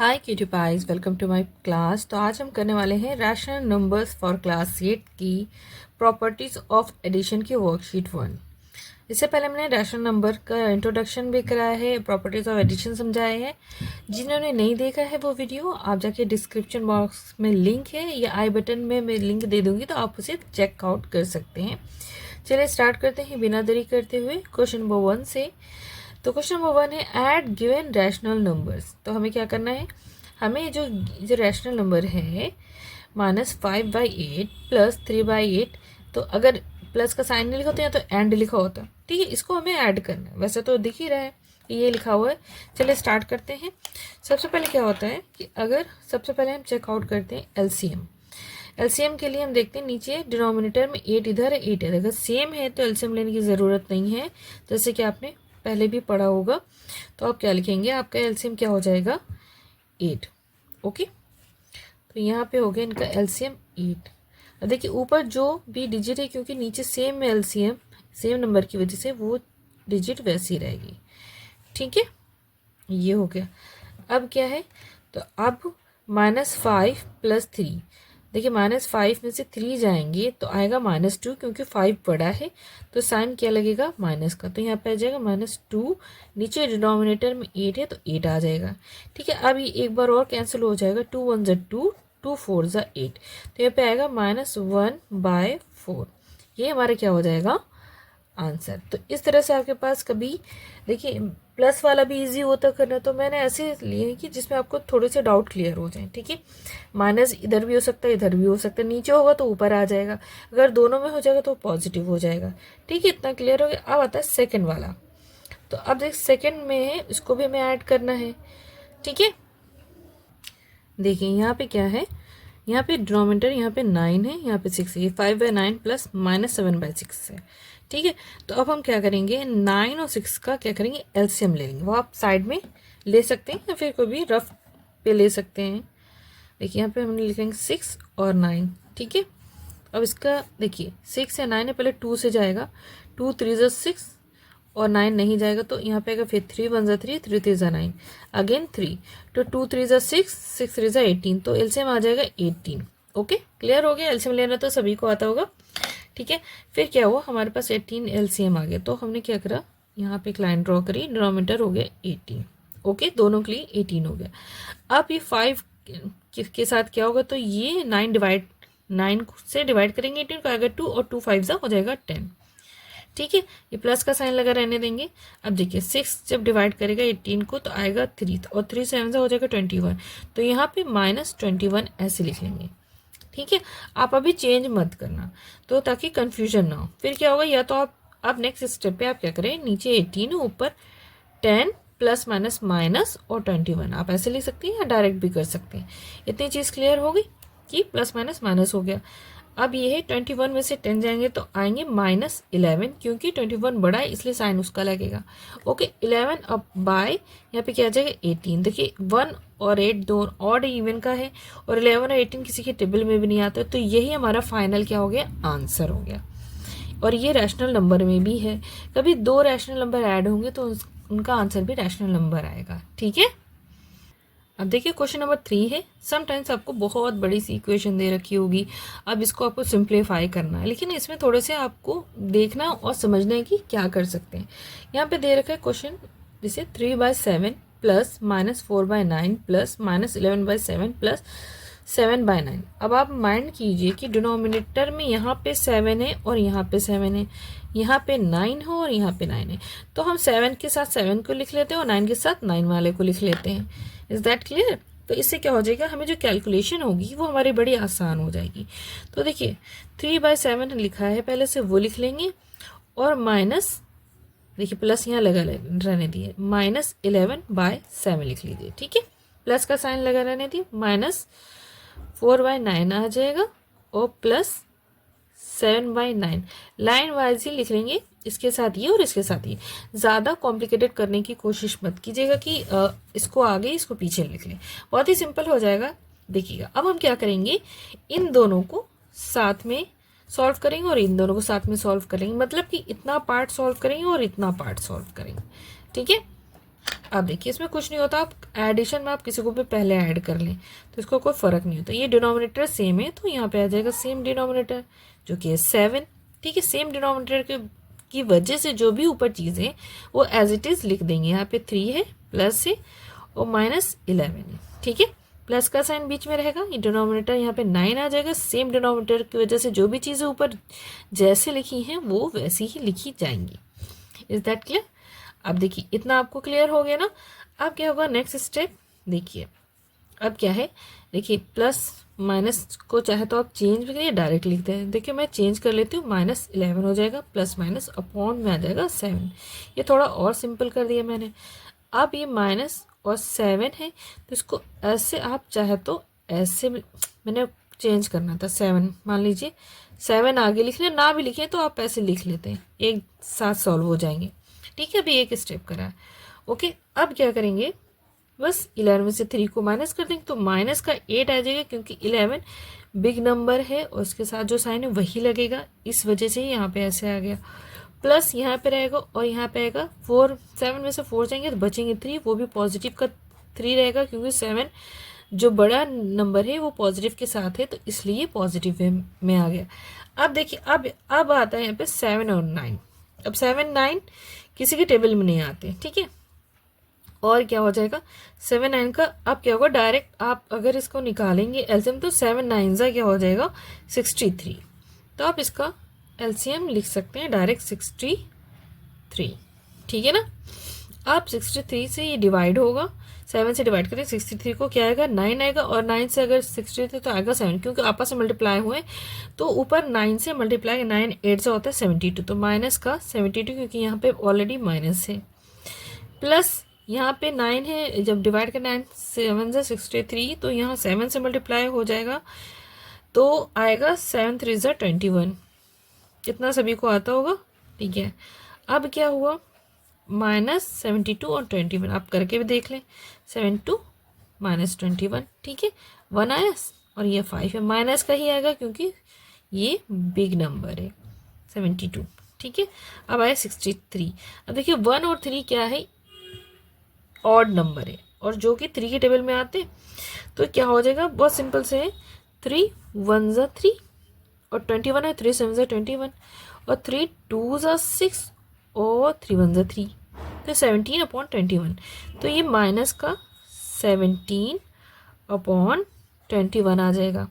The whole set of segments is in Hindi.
Hi cutiepies, welcome to my class. तो आज हम करने वाले हैं रैशनल नंबर्स फॉर क्लास 8 की प्रॉपर्टीज ऑफ एडिशन की वर्कशीट 1। इससे पहले हमने रैशनल नंबर का इंट्रोडक्शन भी कराया है, प्रॉपर्टीज ऑफ एडिशन समझाए हैं। जिन्होंने नहीं देखा है वो वीडियो, आप जाके डिस्क्रिप्शन बॉक्स में लिंक है या आई बटन में मैं लिंक दे दूंगी, तो आप उसे चेकआउट कर सकते हैं। चलिए स्टार्ट करते हैं बिना देरी करते हुए क्वेश्चन नंबर 1 से। तो क्वेश्चन नंबर 1 है ऐड गिवन रैशनल नंबर्स। तो हमें क्या करना है, हमें जो रैशनल नंबर है -5/8 प्लस 3/8, तो अगर प्लस का साइन नहीं लिखा होता है तो एंड लिखा होता है, ठीक है। इसको हमें ऐड करना है, वैसे तो दिख ही रहा है ये लिखा हुआ है। चलिए स्टार्ट करते हैं। सबसे पहले क्या होता है कि अगर सबसे पहले हम चेकआउट करते हैं एलसीएम। एलसीएम के लिए हम देखते हैं नीचे डिनोमिनेटर में 8 इधर है 8 इधर, अगर सेम है तो एलसीएम लेने की ज़रूरत नहीं है, जैसे कि आपने पहले भी पढ़ा होगा। तो आप क्या लिखेंगे, आपका एलसीएम क्या हो जाएगा 8। ओके, तो यहाँ पे हो गया इनका एलसीएम 8। अब देखिए ऊपर जो भी डिजिट है, क्योंकि नीचे सेम एलसीएम सेम नंबर की वजह से वो डिजिट वैसी रहेगी, ठीक है। ये हो गया। अब क्या है, तो अब -5 + 3, देखिए -5 में से 3 जाएंगे तो आएगा -2, क्योंकि 5 बड़ा है तो साइन क्या लगेगा माइनस का, तो यहाँ पे आ जाएगा -2। /नीचे डिनोमिनेटर में 8 है तो 8 आ जाएगा, ठीक है। अब ये एक बार और कैंसिल हो जाएगा, 2 × 1 = 2, 2 × 4 = 8, तो यहाँ पे आएगा -1/4। ये हमारा क्या हो जाएगा आंसर। तो इस तरह से आपके पास कभी देखिए प्लस वाला भी इजी होता करना, तो मैंने ऐसे लिए कि जिसमें आपको थोड़े से डाउट क्लियर हो जाए, ठीक है। माइनस इधर भी हो सकता है इधर भी हो सकता है, नीचे होगा तो ऊपर आ जाएगा, अगर दोनों में हो जाएगा तो पॉजिटिव हो जाएगा, ठीक है। इतना क्लियर हो गया। अब आता है सेकेंड वाला। तो अब देख सेकेंड में है, इसको भी हमें ऐड करना है, ठीक है। देखिए यहाँ पे क्या है, यहाँ पे डिनोमिनेटर यहाँ पे 9 है, यहाँ पे 6 है, 5/9 प्लस -7/6 है, ठीक है। तो अब हम क्या करेंगे, 9 और 6 का क्या करेंगे एलसीएम ले लेंगे। वो आप साइड में ले सकते हैं या फिर कोई भी रफ पे ले सकते हैं। देखिए यहाँ पे हम लिखेंगे 6 और 9, ठीक है। अब इसका देखिए 6 या 9 है, पहले 2 से जाएगा, 2 × 3 = 6 और 9 नहीं जाएगा तो यहाँ पे आएगा फिर 3 × 1 = 3, 3 × 3 = 9, अगेन 3, तो 2 × 3 = 6, 6 × 3 = 18, तो एलसीएम आ जाएगा 18। ओके, क्लियर हो गया। एलसीएम लेना तो सभी को आता होगा, ठीक है। फिर क्या हुआ, हमारे पास 18 एलसीएम आ गया, तो हमने क्या करा, यहाँ पे एक लाइन ड्रॉ करी, डिनोमिनेटर हो गया 18। ओके, दोनों के लिए 18 हो गया। अब ये 5 के साथ क्या होगा, तो ये 9 से डिवाइड करेंगे 18 को, आएगा 2 और 2 × 5 हो जाएगा 10, ठीक है। ये प्लस का साइन लगा रहने देंगे। अब देखिए 6 जब डिवाइड करेगा 18 को तो आएगा 3, और 3 7 से हो जाएगा 21, तो यहाँ पे -21 ऐसे लिख लेंगे, ठीक है। आप अभी चेंज मत करना, तो ताकि कंफ्यूजन ना हो। फिर क्या होगा, या तो आप नेक्स्ट स्टेप पे आप क्या करें, नीचे 18 ऊपर 10 प्लस माइनस माइनस और 21, आप ऐसे लिख सकते हैं या डायरेक्ट भी कर सकते हैं। इतनी चीज़ क्लियर हो गई कि प्लस माइनस माइनस हो गया। अब ये है 21 में से 10 जाएंगे तो आएंगे -11, क्योंकि 21 बड़ा है इसलिए साइन उसका लगेगा। ओके, 11 अब बाय यहाँ पे क्या आ जाएगा 18। देखिए 1 और 8 दोनों ऑड इवन का है, और 11 और 18 किसी के टेबल में भी नहीं आता, तो यही हमारा फाइनल क्या हो गया आंसर हो गया। और ये रैशनल नंबर में भी है, कभी 2 रैशनल नंबर ऐड होंगे तो उनका आंसर भी रैशनल नंबर आएगा, ठीक है। अब देखिए क्वेश्चन नंबर 3 है। समटाइम्स आपको बहुत बड़ी सी इक्वेशन दे रखी होगी, अब इसको आपको सिंप्लीफाई करना है, लेकिन इसमें थोड़े से आपको देखना और समझना है कि क्या कर सकते हैं। यहाँ पे दे रखा है क्वेश्चन, जैसे 3/7 प्लस -4/9 प्लस -11/7 प्लस 7/9। अब आप माइंड कीजिए कि डिनोमिनेटर में यहाँ पे 7 है और यहाँ पे 7 है, यहाँ पे 9 हो और यहाँ पे 9 है, तो हम 7 के साथ 7 को लिख लेते हैं और 9 के साथ 9 वाले को लिख लेते हैं। Is that clear? तो इससे क्या हो जाएगा, हमें जो कैलकुलेशन होगी वो हमारी बड़ी आसान हो जाएगी। तो देखिए 3/7 लिखा है, पहले से वो लिख लेंगे, और माइनस देखिए प्लस यहाँ लगा रहने दिए, -11/7 लिख लीजिए, ठीक है। प्लस का साइन लगा रहने दिए, -4/9 आ जाएगा और प्लस 7/9 लाइन वाइज ही लिख लेंगे, इसके साथ ये और इसके साथ ये। ज़्यादा कॉम्प्लिकेटेड करने की कोशिश मत कीजिएगा कि इसको आगे इसको पीछे लिख लें, बहुत ही सिंपल हो जाएगा। देखिएगा अब हम क्या करेंगे, इन दोनों को साथ में सॉल्व करेंगे और इन दोनों को साथ में सॉल्व करेंगे, मतलब कि इतना पार्ट सॉल्व करेंगे और इतना पार्ट सॉल्व करेंगे, ठीक है। अब देखिए इसमें कुछ नहीं होता, आप एडिशन में आप किसी को भी पहले ऐड कर लें तो इसको कोई फ़र्क नहीं होता। ये डिनोमिनेटर सेम है तो यहाँ पे आ जाएगा सेम डिनोमिनेटर जो कि है 7। ठीक है, सेम डिनोमिनेटर की वजह से जो भी ऊपर चीज़ें वो एज इट इज़ लिख देंगे। यहाँ पे 3 है, प्लस है और -11 है। ठीक है, प्लस का साइन बीच में रहेगा, ये डिनोमिनेटर यहाँ पे 9 आ जाएगा। सेम डिनोमिनेटर की वजह से जो भी चीज़ें ऊपर जैसे लिखी हैं वो वैसी ही लिखी जाएंगी। Is that clear? अब देखिए इतना आपको क्लियर हो गया ना। अब क्या होगा नेक्स्ट स्टेप, देखिए अब क्या है, देखिए प्लस माइनस को चाहे तो आप चेंज भी करिए, डायरेक्ट लिखते हैं। देखिए मैं चेंज कर लेती हूँ, -11 हो जाएगा, प्लस माइनस अपॉन में आ जाएगा 7। ये थोड़ा और सिंपल कर दिया मैंने। अब ये माइनस और 7 है तो इसको ऐसे आप चाहे तो ऐसे मैंने चेंज करना था, 7 मान लीजिए 7 आगे लिख लें, ना भी लिखें तो आप ऐसे लिख लेते हैं, एक साथ सॉल्व हो जाएंगे। ठीक है, अभी एक स्टेप करा है। ओके, अब क्या करेंगे, बस 11 में से 3 को माइनस कर देंगे तो माइनस का 8 आ जाएगा, क्योंकि 11 बिग नंबर है और उसके साथ जो साइन है वही लगेगा, इस वजह से यहाँ पे ऐसे आ गया। प्लस यहाँ पे रहेगा और यहाँ पे आएगा 4, 7 में से 4 जाएंगे तो बचेंगे 3, वो भी पॉजिटिव का 3 रहेगा, क्योंकि 7 जो बड़ा नंबर है वो पॉजिटिव के साथ है तो इसलिए पॉजिटिव में आ गया। अब देखिए अब आता है यहाँ पे 7 और 9। अब 7, 9 किसी के टेबल में नहीं आते। ठीक है, और क्या हो जाएगा 7, 9 का अब क्या होगा, डायरेक्ट आप अगर इसको निकालेंगे एलसीएम तो 7, 9 का क्या हो जाएगा 63। तो आप इसका एलसीएम लिख सकते हैं डायरेक्ट 63। ठीक है ना, अब 63 से ये डिवाइड होगा, 7 से डिवाइड करें 63 को, क्या आएगा 9 आएगा, और 9 से अगर 63 तो आएगा 7, क्योंकि आपस में मल्टीप्लाई हुए तो ऊपर 9 से मल्टीप्लाई 9 8 से होता है 72, तो माइनस का 72 क्योंकि यहाँ पे ऑलरेडी माइनस है, प्लस यहाँ पे 9 है, जब डिवाइड कर 9 7 से 63 तो यहाँ 7 से मल्टीप्लाई हो जाएगा तो आएगा 7 3 ज़ा 21। इतना सभी को आता होगा। ठीक है, अब क्या हुआ -72 और 21, आप करके भी देख लें, 72 -21। ठीक है, 1 आया और ये 5 है, माइनस का ही आएगा क्योंकि ये बिग नंबर है 72। ठीक है, अब आया 63। अब देखिए 1 और 3 क्या है, ऑड नंबर है और जो कि 3 के टेबल में आते तो क्या हो जाएगा, बहुत सिंपल से है, 3 1 ज़ा 3 और 21 है, 3 7 ज़ा 21 और 3 2 ज़ा 6 और 3 1 ज़ा 3, तो 17 अपॉन 21। तो ये माइनस का 17 अपॉन 21 आ जाएगा।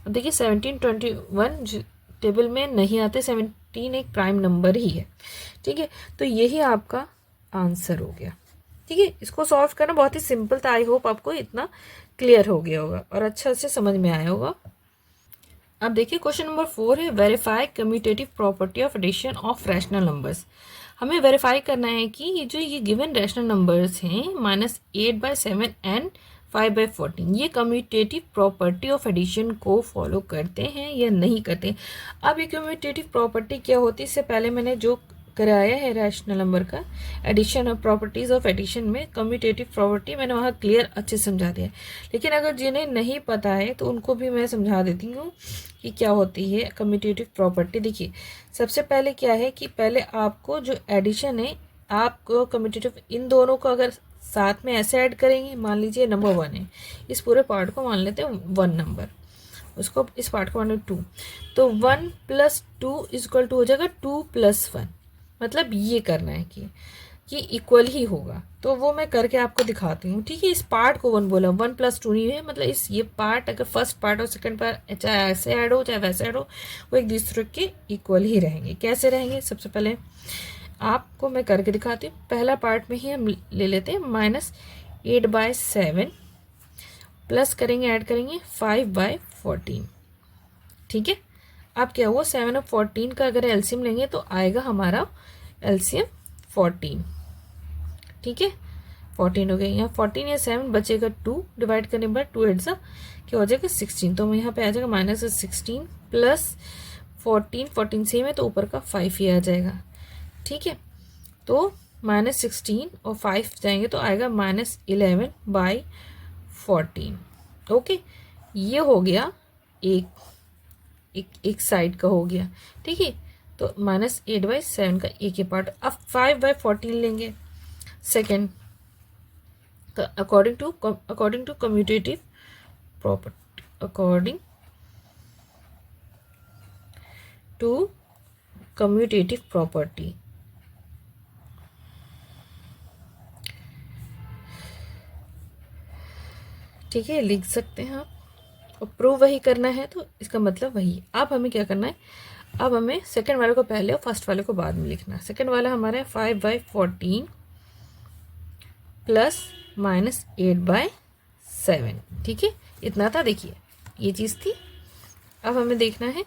अब देखिए 17 21 टेबल में नहीं आते, 17 एक प्राइम नंबर ही है। ठीक है, तो यही आपका आंसर हो गया। ठीक है, इसको सॉल्व करना बहुत ही सिंपल था। आई होप आपको इतना क्लियर हो गया होगा और अच्छा से समझ में आया होगा। अब देखिए क्वेश्चन नंबर 4 है, verify commutative property of addition of rational numbers. हमें वेरीफाई करना है कि ये जो ये गिवन रैशनल नंबर्स हैं -8/7 एंड 5/14 ये कम्यूटेटिव प्रॉपर्टी ऑफ एडिशन को फॉलो करते हैं या नहीं करते। अब ये कम्यूटेटिव प्रॉपर्टी क्या होती है, इससे पहले मैंने जो कराया है रैशनल नंबर का एडिशन और प्रॉपर्टीज ऑफ एडिशन में कम्यूटेटिव प्रॉपर्टी मैंने वहाँ क्लियर अच्छे से समझा दिया है, लेकिन अगर जिन्हें नहीं पता है तो उनको भी मैं समझा देती हूँ कि क्या होती है कम्यूटेटिव प्रॉपर्टी। देखिए सबसे पहले क्या है कि पहले आपको जो एडिशन है, आपको कम्यूटेटिव इन दोनों को अगर साथ में ऐसे ऐड करेंगे, मान लीजिए नंबर 1 है, इस पूरे पार्ट को मान लेते हैं 1 नंबर, उसको इस पार्ट को मान 2, तो 1 + 2 = हो जाएगा 2 + 1, मतलब ये करना है कि इक्वल ही होगा। तो वो मैं करके आपको दिखाती हूँ। ठीक है, इस पार्ट को 1 बोला, 1 + 2 नहीं है, मतलब ये पार्ट अगर फर्स्ट पार्ट और सेकंड पार्ट चाहे ऐसे ऐड हो चाहे वैसे ऐड हो, वो एक दूसरे के इक्वल ही रहेंगे। कैसे रहेंगे, सबसे पहले आपको मैं करके दिखाती हूँ। पहला पार्ट में ही हम ले लेते हैं -8/7 प्लस करेंगे ऐड करेंगे 5/14। ठीक है, अब क्या हुआ 7 और 14 का अगर एलसीएम लेंगे तो आएगा हमारा एलसीएम 14। ठीक है, 14 हो गया, यहाँ 14 या 7 बचेगा 2 डिवाइड करने पर 2 8 सा क्या हो जाएगा 16, तो यहाँ पे आ जाएगा -16 प्लस 14 सेम है तो ऊपर का 5 ही आ जाएगा। ठीक है, तो -16 और 5 जाएंगे तो आएगा -11/14। ओके, ये हो गया एक साइड का हो गया। ठीक है, तो -8/7 का एक ही पार्ट। अब 5/14 लेंगे सेकेंड, तो according to commutative property, according to commutative property, ठीक है, लिख सकते हैं आप। और प्रूव वही करना है तो इसका मतलब वही। अब हमें क्या करना है, अब हमें सेकंड वाले को पहले और फर्स्ट वाले को बाद में लिखना है। सेकंड वाला हमारा है 5/14 प्लस माइनस 8/7, ठीक है, इतना था। देखिए ये चीज़ थी। अब हमें देखना है,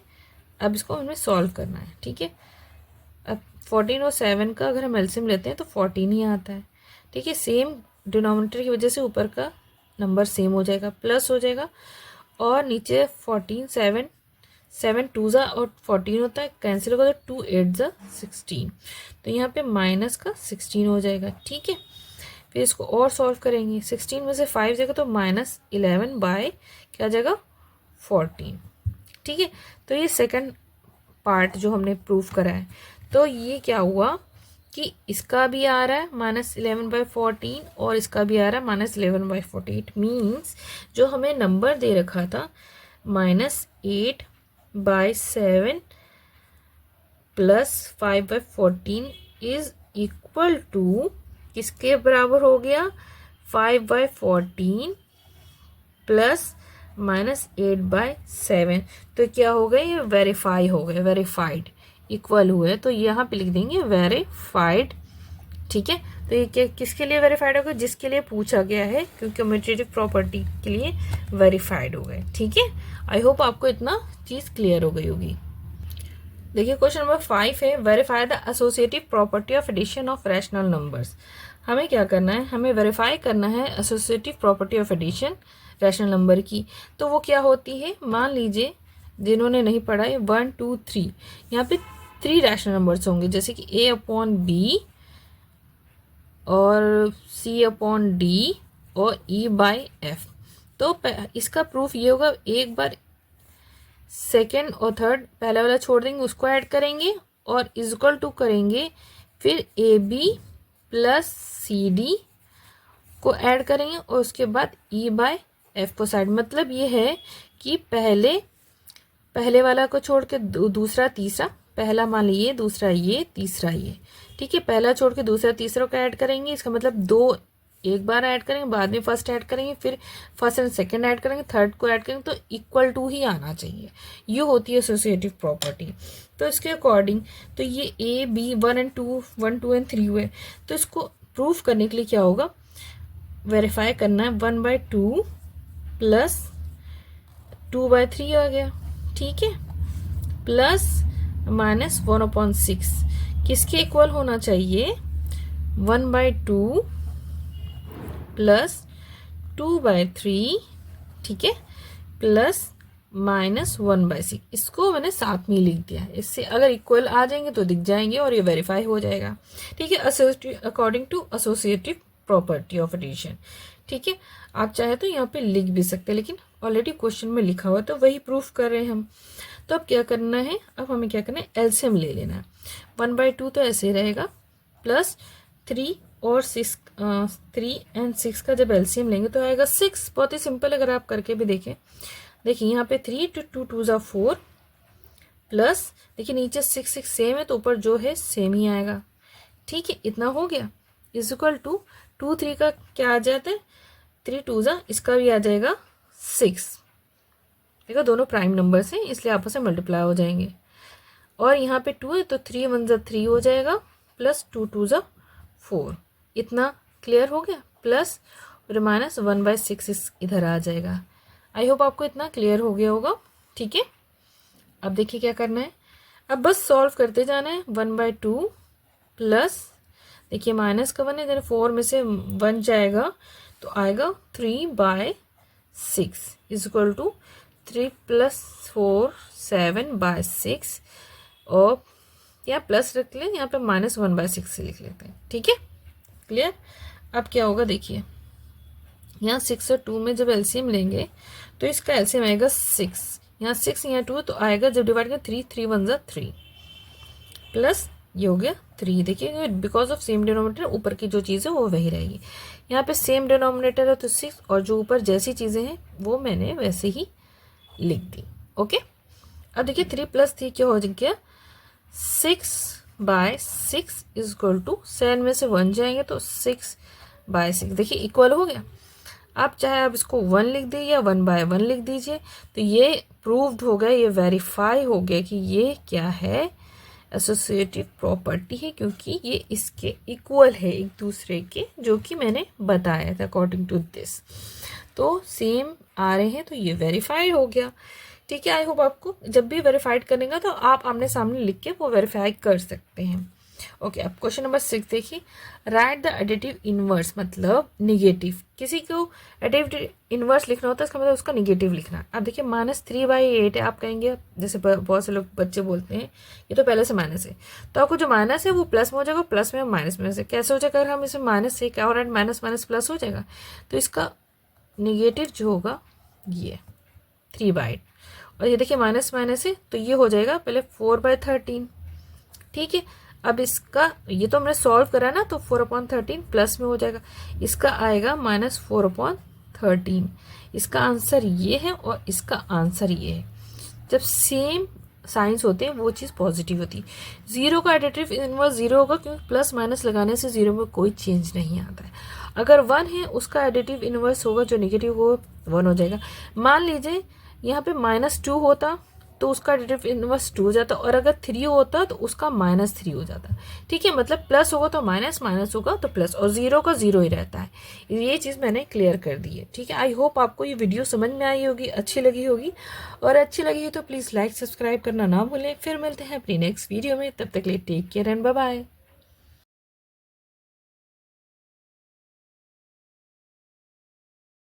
अब इसको हमें सॉल्व करना है, ठीक है। अब 14 और 7 का अगर हम एलसीएम लेते हैं तो 14 ही आता है, ठीक है। सेम डिनोमिनेटर की वजह से ऊपर का नंबर सेम हो जाएगा, प्लस हो जाएगा, और नीचे 14 7 2 ज़ा और 14 होता है, कैंसिल होगा तो 2 8 ज़ा 16, तो यहाँ पे माइनस का 16 हो जाएगा, ठीक है। फिर इसको और सॉल्व करेंगे, 16 में से 5 जाएगा तो -11 क्या जाएगा 14, ठीक है। तो ये सेकंड पार्ट जो हमने प्रूफ करा है, तो ये क्या हुआ कि इसका भी आ रहा है -11/14 और इसका भी आ रहा है -11/14। इट मीन्स जो हमें नंबर दे रखा था -8/7 प्लस 5/14 इज इक्वल टू किसके बराबर हो गया, 5/14 प्लस -8/7। तो क्या हो गया, ये वेरीफाई हो गया, वेरीफाइड इक्वल हुए, तो यहाँ पे लिख देंगे वेरीफाइड, ठीक है। तो ये क्या किसके लिए वेरीफाइड होगा, जिसके लिए पूछा गया है, क्योंकि कम्यूटेटिव प्रॉपर्टी के लिए वेरीफाइड हो गए, ठीक है। आई होप आपको इतना चीज़ क्लियर हो गई होगी। देखिए क्वेश्चन नंबर 5 है, verify the associative property of addition of rational numbers. हमें क्या करना है, हमें वेरीफाई करना है associative property of addition rational number की। तो वो क्या होती है, मान लीजिए जिन्होंने नहीं पढ़ा है 1 2 3, यहाँ पे 3 रैशनल नंबर्स होंगे, जैसे कि A/B और C/D और E/F। तो इसका प्रूफ ये होगा, एक बार सेकेंड और थर्ड पहला वाला छोड़ देंगे, उसको ऐड करेंगे और इक्वल टू करेंगे, फिर AB प्लस CD को ऐड करेंगे और उसके बाद E/F को साइड। मतलब ये है कि पहले वाला को छोड़ के दूसरा तीसरा, पहला मान लीजिए, दूसरा ये, तीसरा ये, ठीक है। पहला छोड़ के दूसरा तीसरा को ऐड करेंगे, इसका मतलब 2 एक बार ऐड करेंगे, बाद में फर्स्ट ऐड करेंगे, फिर फर्स्ट एंड सेकंड ऐड करेंगे, थर्ड को ऐड करेंगे, तो इक्वल टू ही आना चाहिए। ये होती है एसोसिएटिव प्रॉपर्टी। तो इसके अकॉर्डिंग तो ये A B 1 and 2 1 2 and 3 हुए, तो इसको प्रूफ करने के लिए क्या होगा, वेरीफाई करना है 1/2 प्लस 2/3 आ गया, ठीक है, प्लस -1/6 किसके इक्वल होना चाहिए, 1/2 प्लस 2/3, ठीक है, प्लस -1/6। इसको मैंने साथ में लिख दिया है, इससे अगर इक्वल आ जाएंगे तो दिख जाएंगे और ये वेरीफाई हो जाएगा, ठीक है, according to associative property of addition, ठीक है। आप चाहे तो यहाँ पे लिख भी सकते हैं, लेकिन ऑलरेडी क्वेश्चन में लिखा हुआ तो वही प्रूफ कर रहे हैं हम। तो अब क्या करना है, अब हमें क्या करना है, एलसीएम ले लेना है। 1/2 तो ऐसे रहेगा, प्लस 3 और 6 3 and 6 का जब एलसीएम लेंगे तो आएगा 6। बहुत ही सिंपल, अगर आप करके भी देखें। देखिए यहाँ पे 3 2 2 ज़ा 4 प्लस, देखिए नीचे 6 6 सेम है तो ऊपर जो है सेम ही आएगा, ठीक है, इतना हो गया। इज इक्वल टू 2 3 का क्या आ जाता है, 3 2 ज़ा, इसका भी आ जाएगा 6। देखो दोनों प्राइम नंबर्स हैं इसलिए आपस में मल्टीप्लाई हो जाएंगे, और यहाँ पे 2 है तो 3 1 ज़ा 3 हो जाएगा, प्लस 2 2 ज़ा 4। इतना क्लियर हो गया, प्लस और माइनस 1/6 इधर आ जाएगा। आई होप आपको इतना क्लियर हो गया होगा, ठीक है। अब देखिए क्या करना है, अब बस सॉल्व करते जाना है। 1/2 प्लस, देखिए माइनस का 1 है, इधर 4 में से 1 जाएगा तो आएगा 3/6 इज इक्वल टू 3 + 4 7/6, और यहाँ प्लस रख लें, यहाँ पे -1/6 से लिख लेते हैं, ठीक है, क्लियर। अब क्या होगा, देखिए यहाँ 6 और 2 में जब एलसीएम लेंगे तो इसका एलसीएम आएगा 6, यहाँ 6 यहाँ 2 तो आएगा, जब डिवाइड करें 3 3 1 ज़ा 3 प्लस ये हो गया 3। देखिए बिकॉज ऑफ सेम डिनोमिनेटर ऊपर की जो चीज़ है वो वही रहेगी। यहाँ पे सेम डिनोमिनेटर है तो 6 और जो ऊपर जैसी चीज़ें हैं वो मैंने वैसे ही लिख दी। ओके, अब देखिए 3 + 3 क्या हो गया 6/6 इज इक्वल टू 7 में से 1 जाएंगे तो 6/6 देखिए इक्वल हो गया। आप चाहे आप इसको 1 लिख दीजिए या 1/1 लिख दीजिए, तो ये प्रूव्ड हो गया, ये वेरीफाई हो गया कि ये क्या है, एसोसिएटिव प्रॉपर्टी है, क्योंकि ये इसके इक्वल है एक दूसरे के, जो कि मैंने बताया था अकॉर्डिंग टू दिस। तो सेम आ रहे हैं तो ये वेरीफाई हो गया। ठीक है, आई होप आपको जब भी वेरीफाइड करेंगे तो आप आमने सामने लिख के वो वेरीफाई कर सकते हैं। ओके, अब क्वेश्चन नंबर 6 देखिए, राइट द एडिटिव इनवर्स मतलब निगेटिव। किसी को एडिटिव इनवर्स लिखना होता है इसका मतलब उसका निगेटिव लिखना। अब देखिए -3/8 है, आप कहेंगे जैसे बहुत से लोग बच्चे बोलते हैं ये तो पहले से माइनस है, तो आपको जो माइनस है वो प्लस में हो जाएगा, प्लस में माइनस में से कैसे हो जाएगा, अगर हम इसे माइनस से क्या हो रहा है माइनस माइनस प्लस हो जाएगा, तो इसका निगेटिव जो होगा ये 3/8, और ये देखिए माइनस माइनस है तो ये हो जाएगा पहले 4/13। ठीक है, अब इसका ये तो हमने सॉल्व करा ना, तो 4/13 प्लस में हो जाएगा, इसका आएगा -4/13। इसका आंसर ये है और इसका आंसर ये है। जब सेम साइंस होते हैं वो चीज़ पॉजिटिव होती है। 0 का एडिटिव इनवर्स 0 होगा क्योंकि प्लस माइनस लगाने से 0 में कोई चेंज नहीं आता है। अगर 1 है उसका एडिटिव इनवर्स होगा जो निगेटिव हो 1 हो जाएगा। मान लीजिए यहाँ पे -2 होता तो उसका एडिटिव इनवर्स 2 हो जाता, और अगर 3 होता तो उसका -3 हो जाता। ठीक है, मतलब प्लस होगा तो माइनस, माइनस होगा तो प्लस, और 0 का 0 ही रहता है। ये चीज़ मैंने क्लियर कर दी है। ठीक है, आई होप आपको ये वीडियो समझ में आई होगी, अच्छी लगी होगी, और अच्छी लगी है तो प्लीज़ लाइक सब्सक्राइब करना ना भूलें। फिर मिलते हैं अपनी नेक्स्ट वीडियो में, तब तक के लिए take care and bye bye.